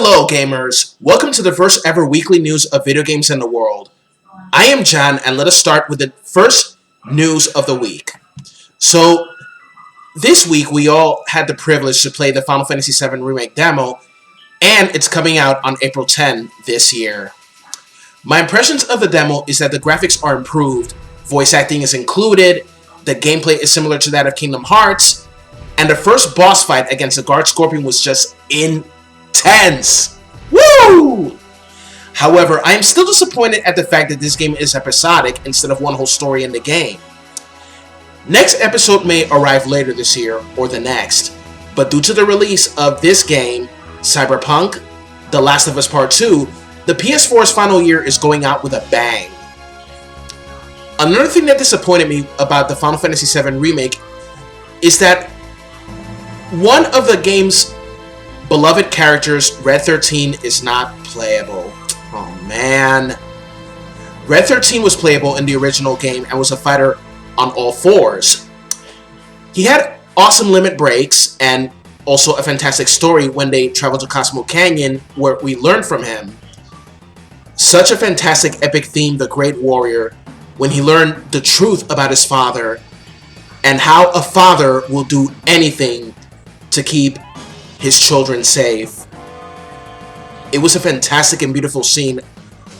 Hello gamers, welcome to the first ever weekly news of video games in the world. I am John, and let us start with the first news of the week. So, this week we all had the privilege to play the Final Fantasy VII Remake demo, and it's coming out on April 10 this year. My impressions of the demo is that the graphics are improved, voice acting is included, the gameplay is similar to that of Kingdom Hearts, and the first boss fight against the Guard Scorpion was just intense. Woo! However, I am still disappointed at the fact that this game is episodic instead of one whole story in the game. Next episode may arrive later this year or the next, but due to the release of this game, Cyberpunk, The Last of Us Part 2, the PS4's final year is going out with a bang. Another thing that disappointed me about the Final Fantasy VII Remake is that one of the game's beloved characters, Red XIII, is not playable. Oh man. Red XIII was playable in the original game and was a fighter on all fours. He had awesome limit breaks and also a fantastic story when they traveled to Cosmo Canyon, where we learned from him. Such a fantastic epic theme, the Great Warrior, when he learned the truth about his father and how a father will do anything to keep his children safe. It was a fantastic and beautiful scene,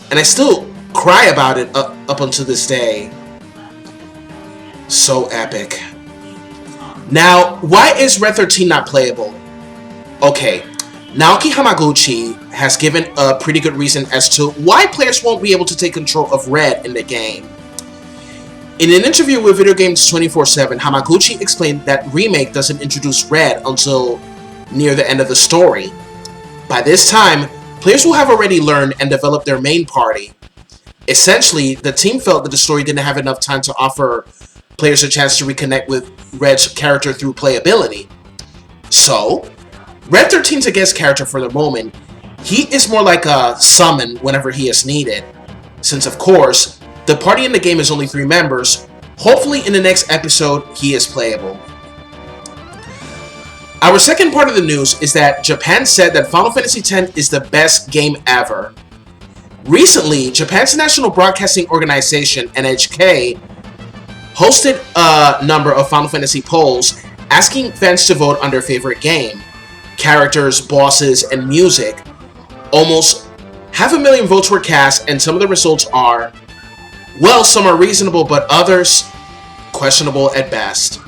and I still cry about it up until this day. So epic. Now, why is Red XIII not playable? Okay, Naoki Hamaguchi has given a pretty good reason as to why players won't be able to take control of Red in the game. In an interview with Video Games 24/7, Hamaguchi explained that Remake doesn't introduce Red until near the end of the story. By this time, players will have already learned and developed their main party. Essentially, the team felt that the story didn't have enough time to offer players a chance to reconnect with Red's character through playability. So, Red XIII's a guest character for the moment. He is more like a summon whenever he is needed, since of course, the party in the game is only 3 members. Hopefully in the next episode, he is playable. Our second part of the news is that Japan said that Final Fantasy X is the best game ever. Recently, Japan's National Broadcasting Organization, NHK, hosted a number of Final Fantasy polls asking fans to vote on their favorite game, characters, bosses, and music. Almost 500,000 votes were cast, and some of the results are, well, some are reasonable, but others questionable at best.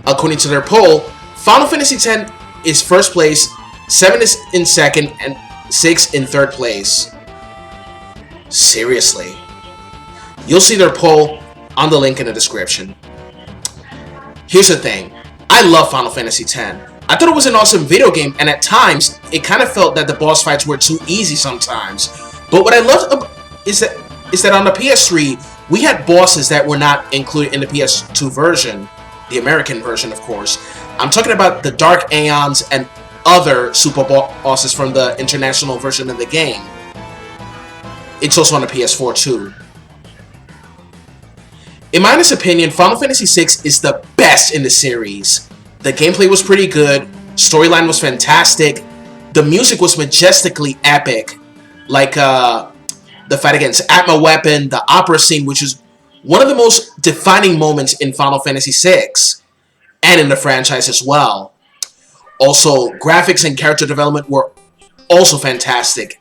According to their poll, Final Fantasy X is first place, 7 is in second, and 6 in third place. Seriously. You'll see their poll on the link in the description. Here's the thing. I love Final Fantasy X. I thought it was an awesome video game, and at times, it kind of felt that the boss fights were too easy sometimes. But what I loved is that on the PS3, we had bosses that were not included in the PS2 version, the American version, of course. I'm talking about the Dark Aeons and other super bosses from the international version of the game. It's also on the PS4 too. In my honest opinion, Final Fantasy VI is the best in the series. The gameplay was pretty good, storyline was fantastic, the music was majestically epic, like the fight against Atma Weapon, the opera scene, which is one of the most defining moments in Final Fantasy VI, and in the franchise as well. Also, graphics and character development were also fantastic.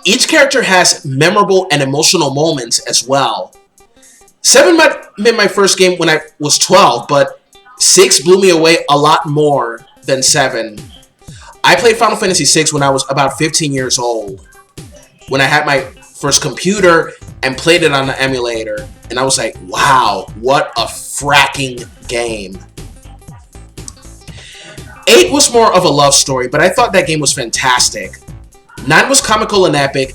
Each character has memorable and emotional moments as well. 7 might have been my first game when I was 12, but 6 blew me away a lot more than 7. I played Final Fantasy VI when I was about 15 years old, when I had my first computer and played it on the emulator, and I was like, wow, what a fracking game. 8 was more of a love story, but I thought that game was fantastic. 9 was comical and epic.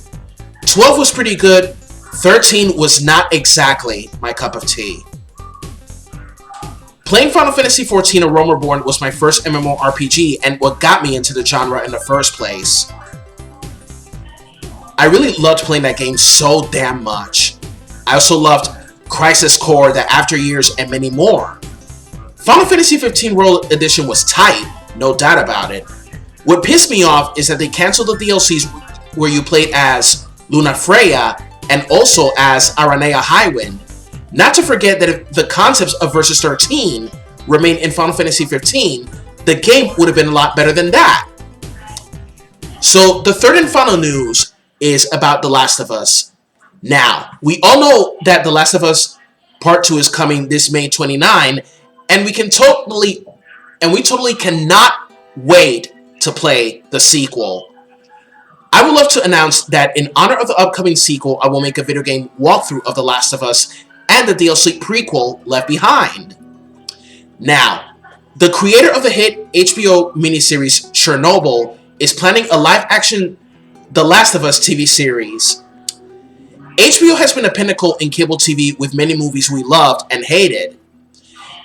12 was pretty good. 13 was not exactly my cup of tea. Playing Final Fantasy XIV: A Realm Reborn was my first MMORPG and what got me into the genre in the first place. I really loved playing that game so damn much. I also loved Crisis Core, The After Years, and many more. Final Fantasy XV World Edition was tight, no doubt about it. What pissed me off is that they canceled the DLCs where you played as Luna Freya and also as Aranea Highwind. Not to forget that if the concepts of Versus 13 remain in Final Fantasy XV, the game would have been a lot better than that. So the third and final news is about The Last of Us. Now, we all know that The Last of Us Part 2 is coming this May 29, and we totally cannot wait to play the sequel. I would love to announce that in honor of the upcoming sequel, I will make a video game walkthrough of The Last of Us and the DLC prequel Left Behind. Now, the creator of the hit HBO miniseries Chernobyl is planning a live-action The Last of Us TV series. HBO has been a pinnacle in cable TV with many movies we loved and hated.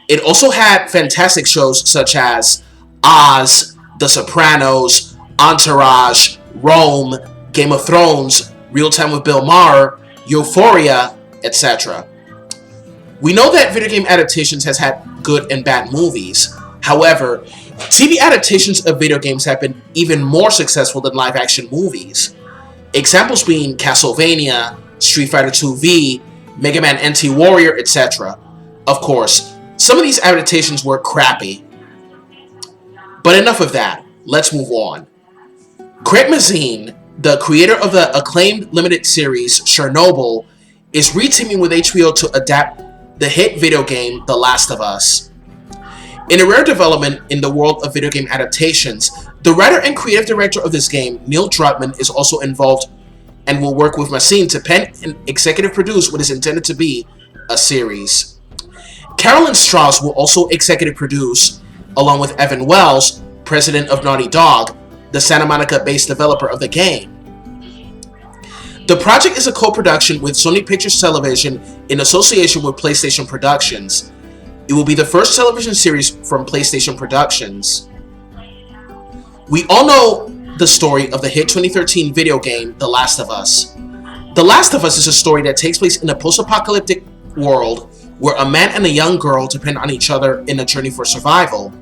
It also had fantastic shows such as Oz, The Sopranos, Entourage, Rome, Game of Thrones, Real Time with Bill Maher, Euphoria, etc. We know that video game adaptations has had good and bad movies. However, TV adaptations of video games have been even more successful than live-action movies. Examples being Castlevania, Street Fighter II V, Mega Man NT Warrior, etc. Of course, some of these adaptations were crappy. But enough of that, let's move on. Craig Mazin, the creator of the acclaimed limited series Chernobyl, is reteaming with HBO to adapt the hit video game The Last of Us. In a rare development in the world of video game adaptations, the writer and creative director of this game, Neil Druckmann, is also involved and will work with Mazin to pen and executive produce what is intended to be a series. Carolyn Strauss will also executive produce, along with Evan Wells, president of Naughty Dog, the Santa Monica-based developer of the game. The project is a co-production with Sony Pictures Television in association with PlayStation Productions. It will be the first television series from PlayStation Productions. We all know the story of the hit 2013 video game, The Last of Us. The Last of Us is a story that takes place in a post-apocalyptic world where a man and a young girl depend on each other in a journey for survival.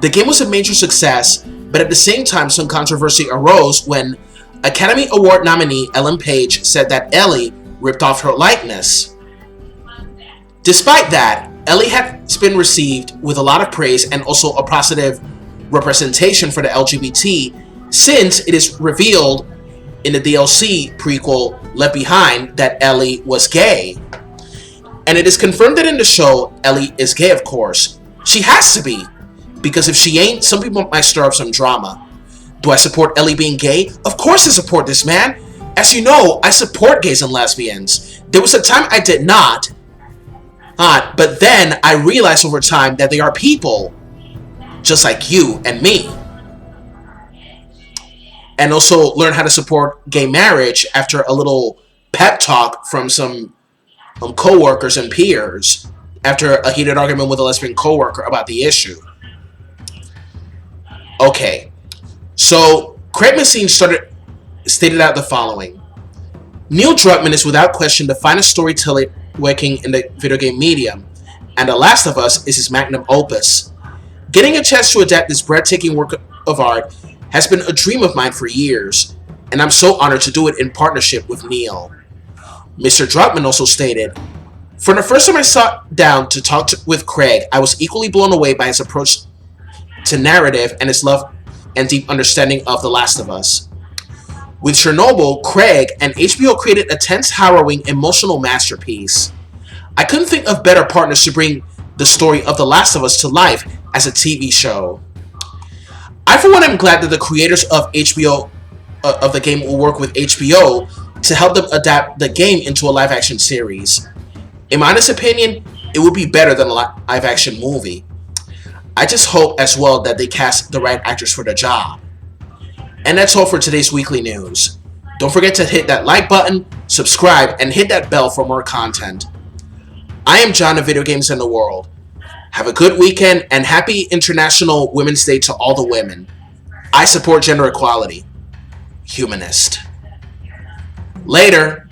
The game was a major success, but at the same time some controversy arose when Academy Award nominee Ellen Page said that Ellie ripped off her likeness. Despite that, Ellie has been received with a lot of praise and also a positive representation for the LGBT, since it is revealed in the DLC prequel Left Behind that Ellie was gay. And it is confirmed that in the show, Ellie is gay, of course. She has to be, because if she ain't, some people might stir up some drama. Do I support Ellie being gay? Of course I support this, man. As you know, I support gays and lesbians. There was a time I did not. But then I realized over time that they are people, just like you and me. And also learn how to support gay marriage after a little pep talk from some co-workers and peers after a heated argument with a lesbian co-worker about the issue. Okay, so Craig Mazin stated out the following. Neil Druckmann is without question the finest storyteller working in the video game medium, and The Last of Us is his magnum opus. Getting a chance to adapt this breathtaking work of art has been a dream of mine for years, and I'm so honored to do it in partnership with Neil. Mr. Druckmann also stated, "For the first time I sat down to talk with Craig, I was equally blown away by his approach to narrative and his love and deep understanding of The Last of Us. With Chernobyl, Craig and HBO created a tense, harrowing, emotional masterpiece. I couldn't think of better partners to bring the story of The Last of Us to life as a TV show. I, for one, am glad that the creators of the game will work with HBO to help them adapt the game into a live-action series. In my honest opinion, it would be better than a live-action movie. I just hope as well that they cast the right actors for the job." And that's all for today's weekly news. Don't forget to hit that like button, subscribe, and hit that bell for more content. I am John of Video Games in the World. Have a good weekend and happy International Women's Day to all the women. I support gender equality. Humanist. Later.